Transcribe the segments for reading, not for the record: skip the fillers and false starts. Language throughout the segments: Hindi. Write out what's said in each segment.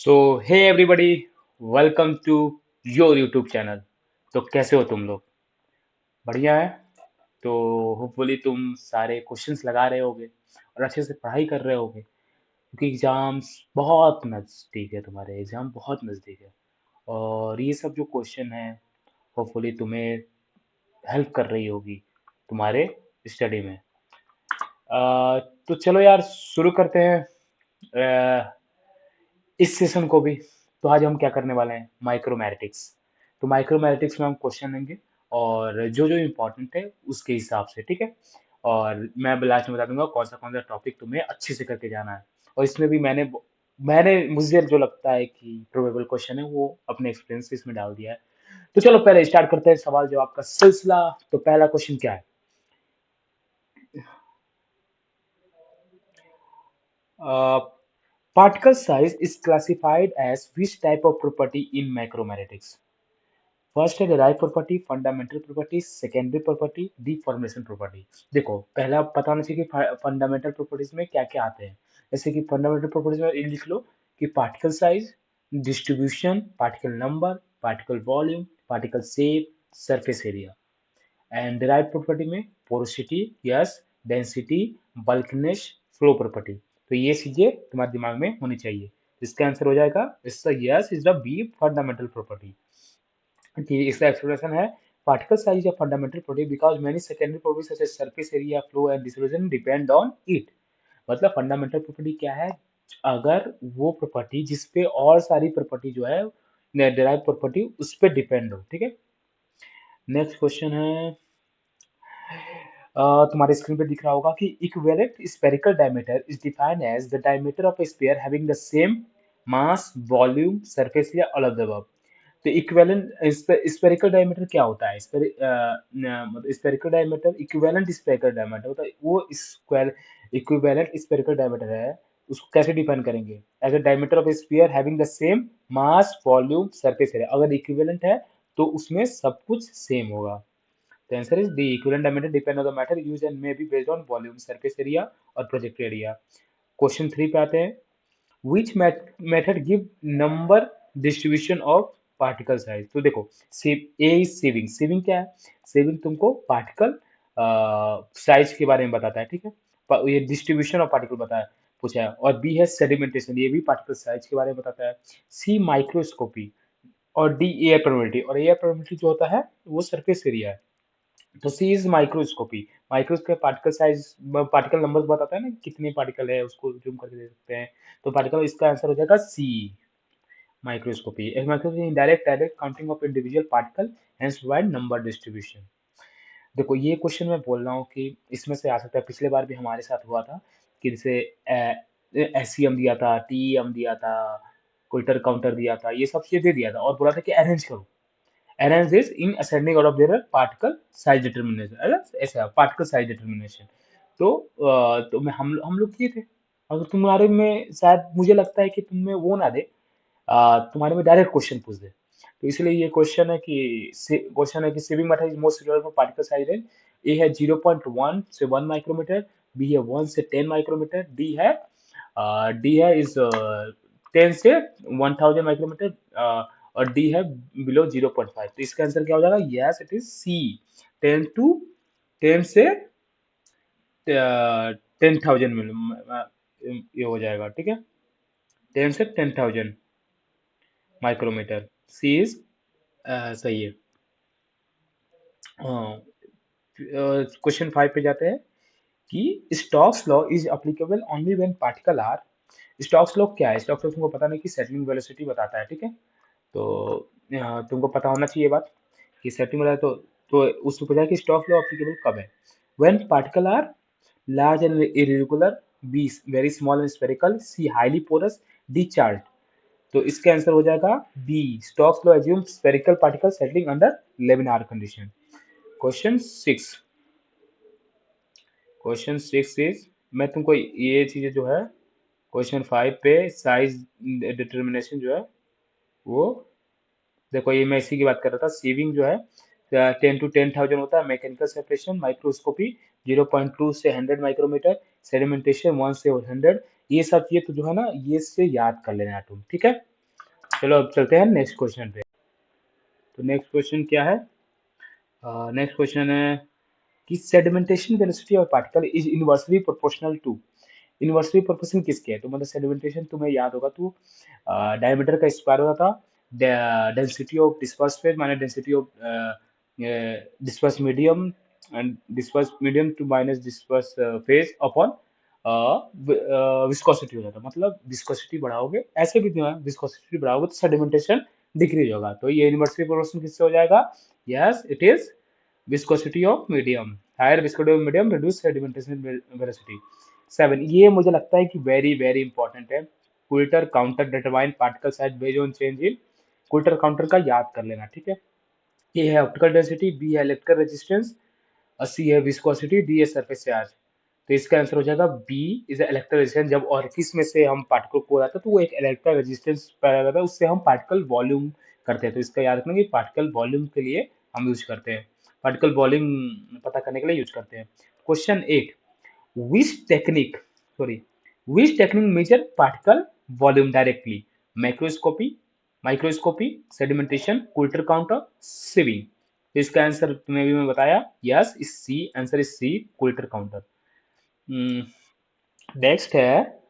So hey everybody, welcome to your YouTube channel. तो कैसे हो तुम लोग? बढ़िया है। तो होपफुली तुम सारे क्वेश्चंस लगा रहे होगे और अच्छे से पढ़ाई कर रहे होगे, क्योंकि एग्जाम्स बहुत नज़दीक है, तुम्हारे एग्जाम बहुत नज़दीक है। और ये सब जो क्वेश्चन है होपफुली तुम्हें हेल्प कर रही होगी तुम्हारे स्टडी में। तो चलो यार, शुरू करते हैं इस सेशन को भी। तो आज हम क्या करने वाले हैं, माइक्रोमैथमेटिक्स। तो माइक्रोमैथमेटिक्स में हम क्वेश्चन लेंगे और जो जो इम्पोर्टेंट है उसके हिसाब से, ठीक है। और मैं लास्ट में बता दूंगा कौन सा टॉपिक तुम्हें अच्छे से करके जाना है। और इसमें भी मैंने मुझे जो लगता है कि प्रोबेबल क्वेश्चन है वो अपने एक्सपीरियंस से इसमें डाल दिया है। तो चलो पहले स्टार्ट करते हैं सवाल जवाब का सिलसिला। तो पहला क्वेश्चन क्या है? Particle size is classified as which type of property in micromeritics? First है derive property, fundamental property, secondary property, deformation property. देखो, पहला पता होना चाहिए कि फंडामेंटल प्रॉपर्टीज में क्या क्या आते हैं। जैसे कि फंडामेंटल प्रॉपर्टीज में ये लिख लो कि particle size, distribution, particle number, particle volume, particle shape, surface area. And derive property में porosity, yes, density, bulkness, flow property. तो ये चीजें तुम्हारे दिमाग में होनी चाहिए। इसका आंसर हो जाएगा इसका yes is the B, fundamental property. कि इसका एक्सप्लेनेशन है, particle size is a fundamental property because many secondary properties such as surface area, flow and distribution depend on it. मतलब फंडामेंटल प्रॉपर्टी क्या है? अगर वो प्रॉपर्टी जिसपे और सारी प्रॉपर्टी जो है डिराइव प्रॉपर्टी उस पे डिपेंड हो, ठीक है। नेक्स्ट क्वेश्चन है, तुम्हारे स्क्रीन पे दिख रहा होगा कि equivalent spherical diameter is defined as the diameter of a sphere having the same mass, volume, surface area, all of the above। तो इक्विवेलेंट स्फेरिकल डायमीटर क्या होता है? Spherical diameter, equivalent spherical diameter होता है वो स्क्वायर। इक्विवेलेंट स्फेरिकल डायमीटर है, उसको कैसे डिफाइन करेंगे? As a diameter of a sphere having the same mass, volume, surface area. अगर इक्विवेलेंट है तो उसमें सब कुछ सेम होगा। The answer is the equivalent diameter depend on the matter used and may be based on volume, surface area और projected area। क्वेश्चन 3 पे आते हैं। Which method give number distribution of particle size? तो देखो, A is saving। saving क्या है? saving तुमको पार्टिकल साइज के बारे में बताता है, ठीक है। ये डिस्ट्रीब्यूशन ऑफ पार्टिकल बताया, पूछा है। और बी है सेडिमेंटेशन, ये भी पार्टिकल साइज के बारे में बताता है। सी माइक्रोस्कोपी और डी एयर परमिटिविटी। और एयर परमिटिविटी जो होता है वो सरफेस एरिया है। तो C is microscopy. Microscope particle size, particle number बताता है ना कितने पार्टिकल है, उसको जूम करके दे सकते हैं। तो पार्टिकल, इसका आंसर हो जाएगा C, microscopy. Microscopy direct direct counting of individual particle, hence provide number distribution. देखो, ये क्वेश्चन मैं बोल रहा हूँ कि इसमें से आ सकता है, पिछले बार भी हमारे साथ हुआ था कि जैसे एससीएम दिया था, टीएम दिया था, कोल्टर काउंटर दिया था, ये सब चीजें दे दिया था और बोला था कि अरेंज करो। arrange this in ascending order of their particle size determination, ऐसा particle size determination। तो तो मैं हम लोग किए थे। अगर तुम्हारे में शायद मुझे लगता है कि तुम्हें वो ना दे, तुम्हारे में डायरेक्ट क्वेश्चन पूछ दे। तो इसलिए ये क्वेश्चन है कि sieving method is most suitable for particle size range. A है 0.1 से 1 माइक्रोमीटर, बी है 1 से 10 माइक्रोमीटर, डी है इज 10 से 1000 माइक्रोमीटर, और डी है बिलो 0.5। तो इसका आंसर क्या हो जाएगा? Yes, it is C, 10 to 10 से 10,000 ये हो जाएगा, ठीक है। 10 से 10,000 माइक्रोमीटर, सी इज सही है। क्वेश्चन 5 पे जाते हैं कि Stokes law is applicable only when particle are. Stokes law क्या है? स्टोक्स लॉ तुमको पता नहीं कि सेटलिंग वेलोसिटी बताता है, ठीक है। तो तुमको पता होना चाहिए बात कि सेटिंग वाला तो उसको पूछा कि स्टोक्स लॉ एप्लीकेबल कब है? When particle are large and irregular, B very small and spherical, C highly porous, D charge. तो इसका आंसर हो जाएगा B, Stokes law assume spherical particle settling under laminar condition. Question 6। Question 6 is, मैं तुमको ये चीजें जो है क्वेश्चन 5 पे साइज डिटर्मिनेशन जो है वो, देखो ये मैं इसी की बात कर रहा था। सीविंग जो है 10 to 10,000 होता है, मैकेनिकल सेपरेशन, माइक्रोस्कोपी 0.2 से 100 माइक्रोमीटर, सेडिमेंटेशन 1 से 100। ये सब चीजें तो जो है ना, ये से याद कर लेना तुम, ठीक है। चलो अब चलते हैं नेक्स्ट क्वेश्चन पे। तो नेक्स्ट क्वेश्चन क्या है? नेक्स्ट क्वेश्चन है कि sedimentation velocity of particle is inversely proportional to. Inversely proportional किसके है? तो मतलब सेडिमेंटेशन तुम्हें याद होगा, तो डायमीटर का स्क्वायर होता था density of disperse phase minus density of disperse medium, and disperse medium to minus disperse phase upon viscosity हो जाता। मतलब विस्कोसिटी बढ़ाओगे, ऐसे भी विस्कोसिटी बढ़ाओगे तो सेडिमेंटेशन डिक्रीज होगा। तो ये इनवर्सली प्रोपोर्शनल किससे हो जाएगा? Yes it is viscosity of medium, higher viscosity of medium reduce sedimentation velocity। 7, ये मुझे लगता है कि वेरी वेरी इंपॉर्टेंट है। Coulter counter determine particle size based on change in. Coulter counter का याद कर लेना, ठीक है। ए है ऑप्टिकल डेंसिटी, बी है इलेक्ट्रिकल रेजिस्टेंस, और सी है विस्कोसिटी, डी है सरफेस चार्ज। तो इसका आंसर हो जाएगा बी इज इलेक्ट्रिकल रेजिस्टेंस। जब ऑरिफिस में से हम पार्टिकल को आता है तो वो एक इलेक्ट्रिकल रेजिस्टेंस पैदा करता है, उससे हम पार्टिकल वॉल्यूम करते हैं। तो इसका याद रखना कि पार्टिकल वॉल्यूम के लिए हम यूज करते हैं, पार्टिकल वॉल्यूम पता करने के लिए यूज करते हैं। Question 8, which technique sorry which technique measure particle volume directly? Microscopy, sedimentation, Coulter counter, sieving. तो इसका आंसर तुम्हें भी मैं बताया, yes is C, answer is C, Coulter counter. Next है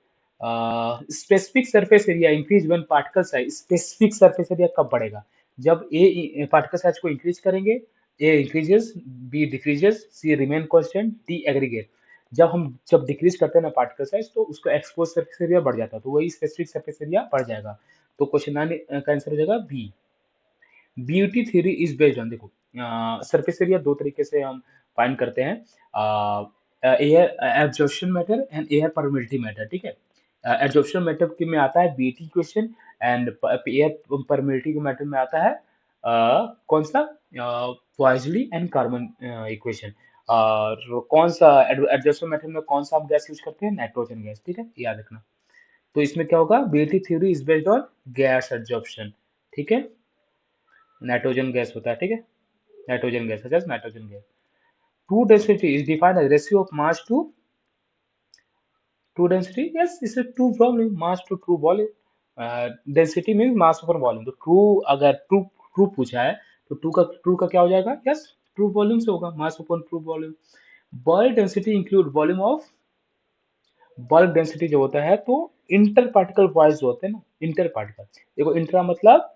specific surface area increase when particle size. Specific surface area कब बढ़ेगा? जब ए पार्टिकल साइज को इंक्रीज करेंगे, A increases, B decreases, C remain constant, D aggregate. जब डिक्रीज करते हैं ना पार्टिकल साइज तो उसका एक्सपोज सरफेस एरिया बढ़ जाता है, तो वही स्पेसिफिक सरफेस एरिया बढ़ जाएगा। तो क्वेश्चन 9 का आंसर हो जाएगा B. BET theory is based on, देखो सरफेस एरिया दो तरीके से हम फाइंड करते हैं, air absorption method and air permittivity method, ठीक है। एब्जॉर्प्शन मेथड में आता है BET question, and air permittivity method में आता है कौन सा, पॉइजली एंड कार्बन इक्वेशन। और कौन सा एब्जॉर्प्शन मेथड में कौन सा आप गैस यूज करते हैं? नाइट्रोजन गैस, ठीक है, याद रखना। तो इसमें क्या होगा? BET theory is based on gas absorption, ठीक है। नाइट्रोजन गैस होता है, ठीक है, nitrogen gas, just nitrogen gas. True density is defined as ratio of mass to density, yes is to volume, mass to true volume. Density mean mass over volume. तो ट्रू, अगर ट्रू ट्रू पूछा है तो ट्रू का क्या हो जाएगा? यस ट्रू वॉल्यूम से होगा, mass upon true volume. Bulk density include volume of, bulk density जो होता है तो इंटर पार्टिकल वॉइस जो होते हैं ना, इंटर पार्टिकल, देखो इंट्रा मतलब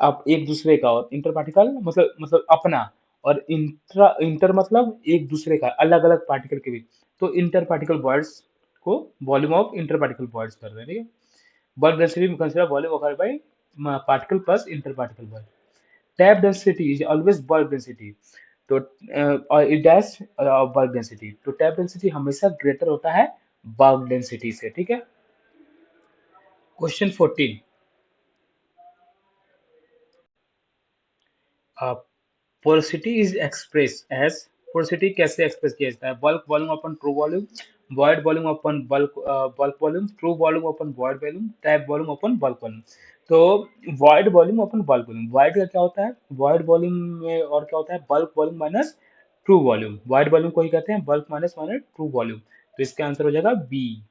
आप एक दूसरे का, और इंटर पार्टिकल मतलब अपना, और इंटर मतलब एक दूसरे का, अलग अलग पार्टिकल के बीच। तो इंटर पार्टिकल वॉइड्स को volume of inter particle voids कर रहे हैं, ठीक है। Bulk density consider volume of by particle plus inter particle void. Tap density is always bulk density. तो इट डैश बल्क डेंसिटी, तो टैप डेंसिटी हमेशा ग्रेटर होता है बल्क डेंसिटी से, ठीक है। Question 14, porosity is express as. Porosity कैसे एक्सप्रेस किया जाता है? Bulk volume upon true volume, void volume अपन बल्क वॉल्यूम, ट्रू वॉल्यूम अपन वॉइड वॉल्यूम, टैप वॉल्यूम अपन बल्क वॉल्यूम। तो वॉइड वॉल्यूम अपन बल्क वॉल्यूम, वॉइड का क्या होता है? वॉइड वॉल्यूम में और क्या होता है? Bulk volume minus true volume. Void volume को ही कहते हैं bulk minus minus true volume. तो इसका आंसर हो जाएगा बी,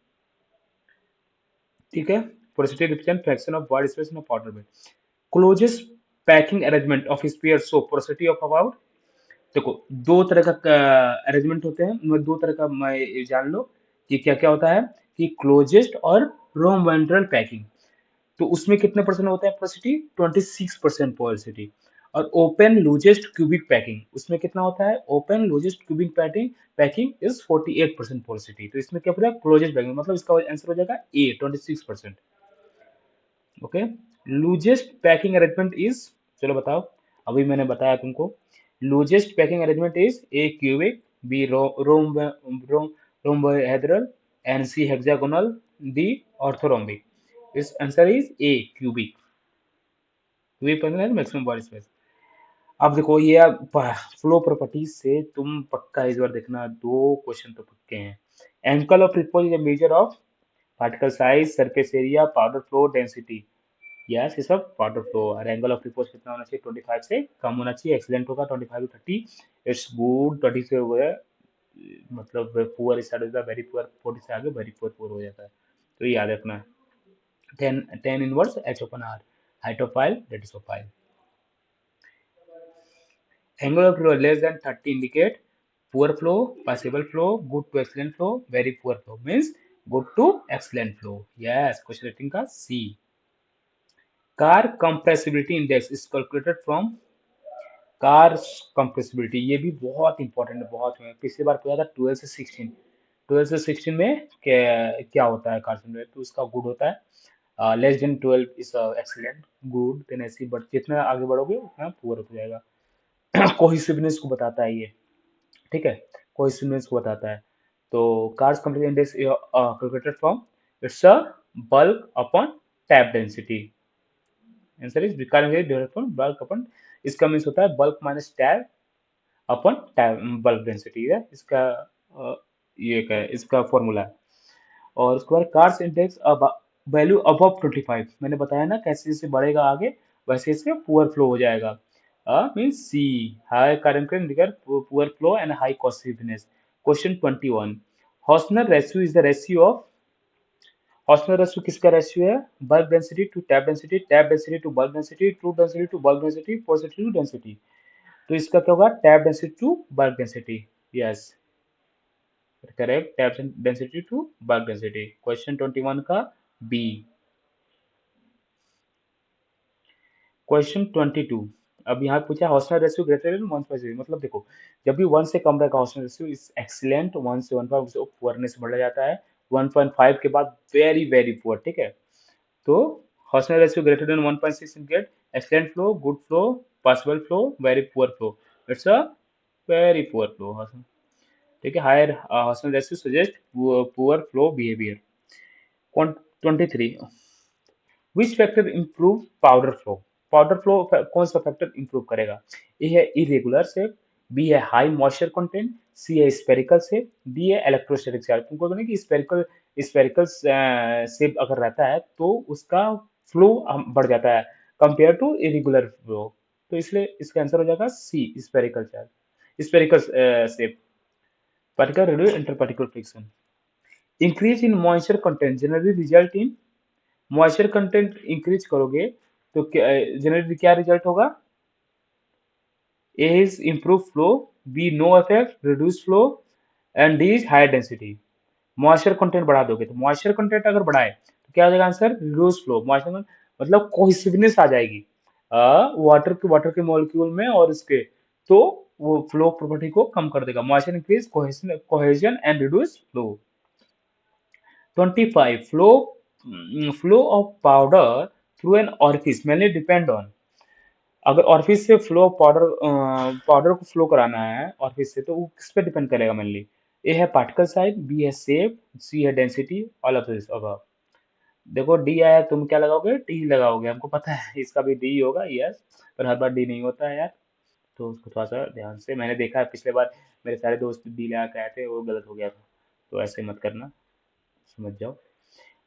ठीक है। Porosity represent fraction of void space in powder bed. Closest packing arrangement of sphere show porosity of about. देखो दो तरह का अरेंजमेंट होते हैं, उनमें दो तरह का मैं ये जान लो कि क्या क्या होता है, कि क्लोजेस्ट और रोमवेंट्रल पैकिंग। तो उसमें कितने परसेंट होता है पोरोसिटी? 26% पोरोसिटी। और ओपन लूजेस्ट क्यूबिक पैकिंग, उसमें कितना होता है? Open loosest cubic packing packing is 48% porosity. तो इसमें क्या पूरा क्लोजेस्ट पैकिंग, मतलब इसका आंसर हो जाएगा A 26%। Okay, loosest packing arrangement is, चलो बताओ, अभी मैंने बताया तुमको। Loosest packing arrangement is A cubic, B rhombohedral, and C hexagonal, D orthorhombic. इस answer is A cubic. Cubic packing maximum body space. अब देखो ये फ्लो प्रॉपर्टीज से तुम पक्का इस बार देखना, दो क्वेश्चन तो पक्के हैं। Angle of repose is measure of particle size, surface area, powder flow, density. Yes ये सब पार्ट ऑफ फ्लो। और एंगल ऑफ रिपोज कितना होना चाहिए? 25 से कम होना चाहिए। एक्सीलेंट होगा 25 to 30, इट्स गुड। 20 से हुआ है मतलब पुअर स्टार्ट होता है, वेरी पुअर। 40 से आगे वेरी पुअर पुअर हो जाता है। तो ये याद रखना है। 10 inverse H open R. height of file, that is of file. Angle of flow less than 30 indicate poor flow, passable flow, good to excellent flow, very poor flow means good to excellent flow. Yes, question rating का C. Car compressibility index is calculated from car compressibility, ये भी बहुत इंपॉर्टेंट है, बहुत है। पिछली बार पूछा था 12 से 16 में क्या होता है कार में, तो उसका गुड होता है less than 12 is excellent, good, then ऐसी, बट जितना आगे बढ़ोगे उतना पुअर हो जाएगा। कोहेसिवनेस को बताता है ये, ठीक है, कोहेसिवनेस को बताता है। तो cars complete index calculated from it's a bulk upon tap density, answer is divided from bulk upon, इसका मीन्स होता है बल्क माइनस टैप अपन बल्क डेंसिटी है इसका, अ, ये क्या है इसका फॉर्मूला है। और उसके बाद कार्स इंडेक्स वैल्यू अबव 25, मैंने बताया ना कैसे जैसे बढ़ेगा आगे वैसे इसका पुअर फ्लो हो जाएगा, means C, high current indicate poor flow and high cohesiveness. Question 21, Hausner ratio is the ratio of, Hausner ratio किसका रेशियो है, bulk density to tap density to bulk density, true density to bulk density, porosity to density. तो इसका क्या होगा, tap density to bulk density, yes correct, tap density to bulk density. Question 21 का बी। क्वेश्चन 22, अब यहाँ पूछा हॉस्टल रेशियो ग्रेटर देन 1/0, मतलब देखो जब भी 1 से कम रहेगा हॉस्टल रेशियो इज एक्सीलेंट, 1 से 1.5 पुअरनेस बढ़ जाता है, 1.5 के बाद वेरी वेरी पुअर, ठीक है। तो Hausner ratio greater than 1.6 indicate excellent flow, good flow, possible flow, very poor flow, it's a very poor flow, ठीक है। Higher Hausner ratio suggest poor flow behaviour. 23, which factor improve powder flow, powder flow कौन सा फैक्टर इंप्रूव करेगा, ए है इरेगुलर शेप, बी है हाई मॉइस्चर कंटेंट, सी है स्पेरिकल शेप, डी है इलेक्ट्रोस्टैटिक चार्ज। तुमको बोले कि स्पेरिकल स्पेरिकल शेप अगर रहता है तो उसका फ्लो बढ़ जाता है कंपेयर टू इरेगुलर फ्लो, तो इसलिए इसका आंसर हो जाएगा C, spherical charge, spherical shape. particular reduce interparticular friction, increase in moisture content generally result in, moisture content increase करोगे तो जनरली क्या रिजल्ट होगा, A is improve flow, B no effect reduce flow, and D is higher density. Moisture content बढ़ा दोगे तो मॉइस्चर कंटेंट अगर बढ़ाए तो क्या हो जाएगा आंसर, रिड्यूस फ्लो, मॉइस्चर मतलब कोहेसिवनेस आ जाएगी वाटर के मॉलिक्यूल में और इसके, तो वो फ्लो प्रॉपर्टी को कम कर देगा, moisture increase cohesion and reduce flow. 25, flow of powder through an orifice mainly depend on, अगर ऑरिफिस से फ्लो पाउडर पाउडर को फ्लो कराना है ऑरिफिस से तो वो किस पे डिपेंड करेगा मेनली, ए है पार्टिकल साइज, बी है शेप, सी है density, all of this above. देखो डी आया, तुम क्या लगाओगे, डी लगाओगे, हमको पता है इसका भी डी होगा, यस, पर हर बार डी नहीं होता है यार, तो उसको थोड़ा सा ध्यान से, मैंने देखा है पिछले बार मेरे सारे दोस्त डी लगा के आए थे वो गलत हो गया था, तो ऐसे मत करना, समझ जाओ।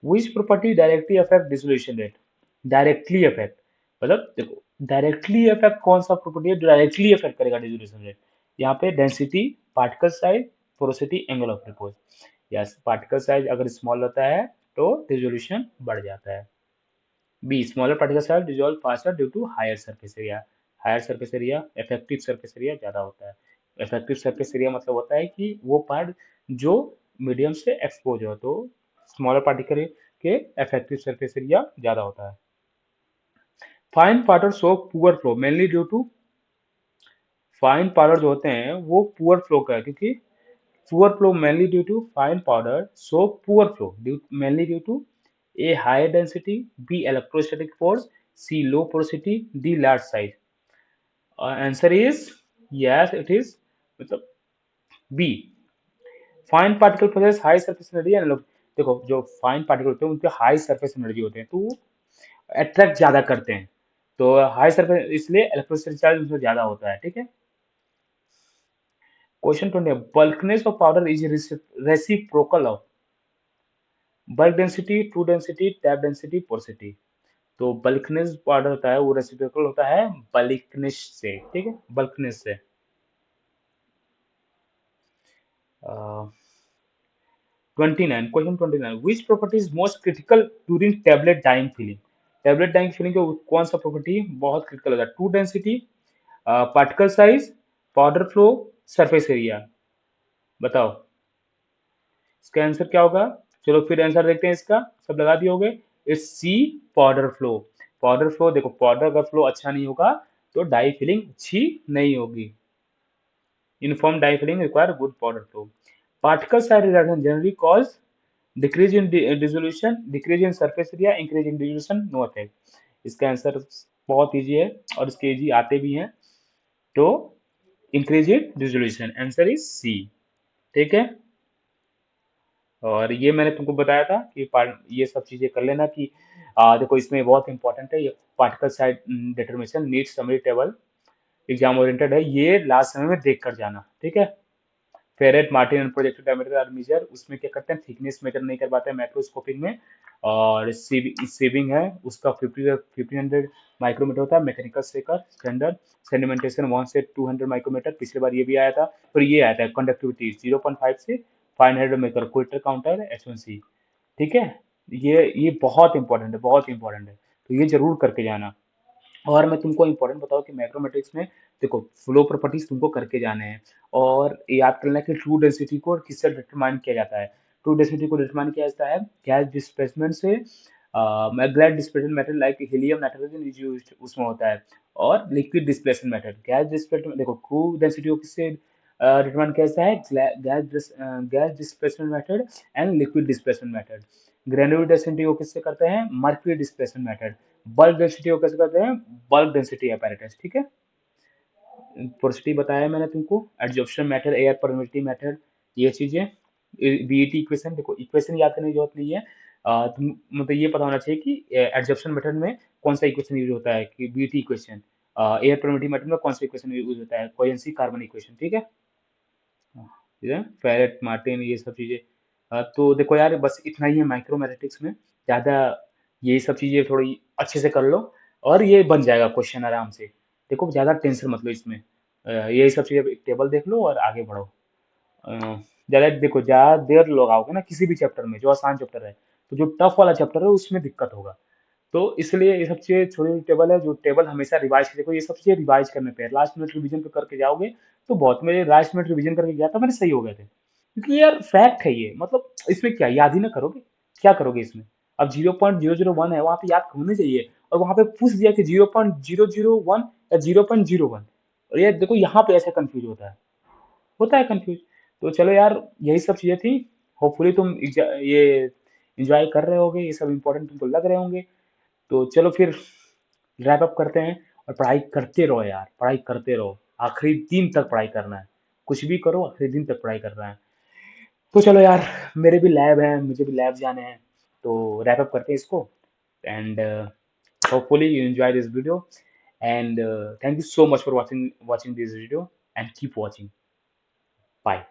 Which property directly affect dissolution rate? Directly affect, मतलब देखो डायरेक्टली अफेक्ट कौन सा प्रॉपर्टी है जो डायरेक्टली अफेक्ट करेगा डिसोल्यूशन रेट, यहाँ पे density, particle size, porosity, angle of repose. Yes, particle size अगर स्मॉल होता है तो डिसोल्यूशन बढ़ जाता है। B, smaller particle size dissolve faster due to higher surface area, higher surface area effective surface area ज्यादा होता है। इफेक्टिव सरफेस एरिया मतलब होता है कि वो पार्ट जो मीडियम से एक्सपोज हो, तो स्मॉलर पार्टिकल के इफेक्टिव सरफेस एरिया ज्यादा होता है। Fine powder show poor flow mainly due to, fine powder जो होते हैं वो पुअर फ्लो का है, क्योंकि poor flow mainly due to fine powder show poor flow mainly due to, A higher density, B electrostatic force, C low porosity, D large size. Answer is, yes it is, मतलब B, fine particle poses high surface energy and, देखो जो फाइन पार्टिकल होते हैं उनके हाई सरफेस एनर्जी होते हैं तो अट्रैक्ट ज्यादा करते हैं, तो हाई सरफेस इसलिए इलेक्ट्रोस्टैटिक चार्ज उसमें ज्यादा होता है, ठीक है। Question 20, bulkiness of powder is reciprocal of, bulk density, true density, tap density, porosity. तो बल्कनेस पाउडर होता है वो रेसिप्रोकल होता है बल्कनेस से, ठीक है, बल्कनेस से। 29, question 29, which property is most critical during tablet dying filling, tablet dying filling का कौन सा प्रॉपर्टी बहुत क्रिटिकल होता है? True density, particle size, powder flow, surface area. बताओ इसका आंसर क्या होगा? चलो फिर आंसर देखते हैं इसका। सब लगा दिए होगे। It's C, powder flow. Powder flow, देखो पाउडर का फ्लो अच्छा नहीं होगा तो डाई फिलिंग अच्छी नहीं होगी। Uniform die filling require good powder flow. Particle size reduction generally cause decrease in dissolution, decrease in surface area, increase in dissolution, no effect. इसका आंसर बहुत इजी है और इसके इजी आते भी हैं। तो increase in dissolution, answer is C. ठीक है। और ये मैंने तुमको बताया था कि ये सब चीजें कर लेना कि देखो इसमें बहुत इंपॉर्टेंट है ये particle size determination, neat summary table, exam oriented है, ये लास्ट समय में देख कर जाना। ठीक है। Feret Martin and projected diameter are measure, उसमें क्या करते हैं थिकनेस मेजर नहीं कर पाते हैं मैक्रोस्कोपिक में। और सीविंग है उसका 1500 माइक्रोमीटर होता है, मैकेनिकल सेकर स्टैंडर्ड। सेडिमेंटेशन 1 से 200 माइक्रोमीटर, पिछली बार ये भी आया था। फिर ये आया था कंडक्टिविटी 0.5 से 500 माइक्रो क्विटर काउंटर H1C। ठीक है। ये बहुत इंपॉर्टेंट है, बहुत इंपॉर्टेंट है, तो ये जरूर करके जाना। और मैं तुमको इम्पोर्टेंट बताऊँ कि मैथमेटिक्स में देखो फ्लो प्रॉपर्टीज तुमको करके जाने हैं। और याद करना है कि ट्रू डेंसिटी को किससे डिटरमाइन किया जाता है? ट्रू डेंसिटी को डिटरमाइन किया जाता है गैस डिस्प्लेसमेंट से। Gas displacement method like helium nitrogen is used उसमें होता है। और liquid displacement method, gas displacement देखो ट्रू डेंसिटी को किससे डिटरमाइन किया जाता है? Gas displacement method and liquid displacement method. Granular density को किससे करते हैं? Mercury displacement method. Bulk density को कैसे करते हैं? Bulk density apparatus। ठीक है। पोरोसिटी बताया मैंने तुमको, adsorption method, air permittivity method, ये चीजें। बीईटी इक्वेशन, देखो इक्वेशन याद करने की जरूरत नहीं है। तुम मतलब ये पता होना चाहिए कि एडजॉर्प्शन मेथड में कौन सा इक्वेशन यूज होता है, कि BET equation. Air permittivity method में कौन सा इक्वेशन यूज होता है? Coherency carbon equation. ठीक है। ठीक है, फेरेट मार्टिन ये सब चीजें। तो देखो यार बस इतना ही है माइक्रोमैथमेटिक्स में। ज्यादा ये सब चीजें थोड़ी अच्छे से कर लो और ये बन जाएगा क्वेश्चन आराम से। देखो ज्यादा टेंशन मत लो इसमें। यही सब चीजें एक टेबल देख लो और आगे बढ़ो। अ, ज्यादा देखो ज्यादा देर लगाओगे ना किसी भी चैप्टर में, जो आसान चैप्टर है, तो जो टफ वाला चैप्टर है उसमें दिक्कत होगा। तो इसलिए ये सब चीजें छोटी छोटी टेबल है, जो टेबल हमेशा रिवाइज देखो, ये सब चीजें रिवाइज करने पे लास्ट मिनट रिवीजन पे करके जाओगे तो बहुत। मेरे लास्ट मिनट रिवीजन करके गया था मैंने, सही हो गए थे, क्योंकि यार फैक्ट है ये। मतलब इसमें क्या याद ही ना करोगे? क्या करोगे इसमें? अब 0.001 है, वहां पे याद होने चाहिए। और वहां पे पूछ दिया कि 0.001 या 0.01, और ये देखो यहाँ पे ऐसे कंफ्यूज होता है कंफ्यूज। तो चलो यार यही सब चीजें थी। होपफुली तुम ये एंजॉय कर रहे होगे, ये सब इंपॉर्टेंट तुमको लग रहे होंगे। तो चलो फिर रैप अप करते हैं। और पढ़ाई करते रहो यार, पढ़ाई करते रहो, आखिरी दिन तक पढ़ाई करना है। कुछ भी करो आखिरी दिन तक पढ़ाई करना है। तो चलो यार, मेरे भी लैब है, मुझे भी लैब जाने हैं। तो रैप अप करते हैं इसको। And hopefully you enjoy this video. And thank you so much for watching this video. And keep watching. Bye.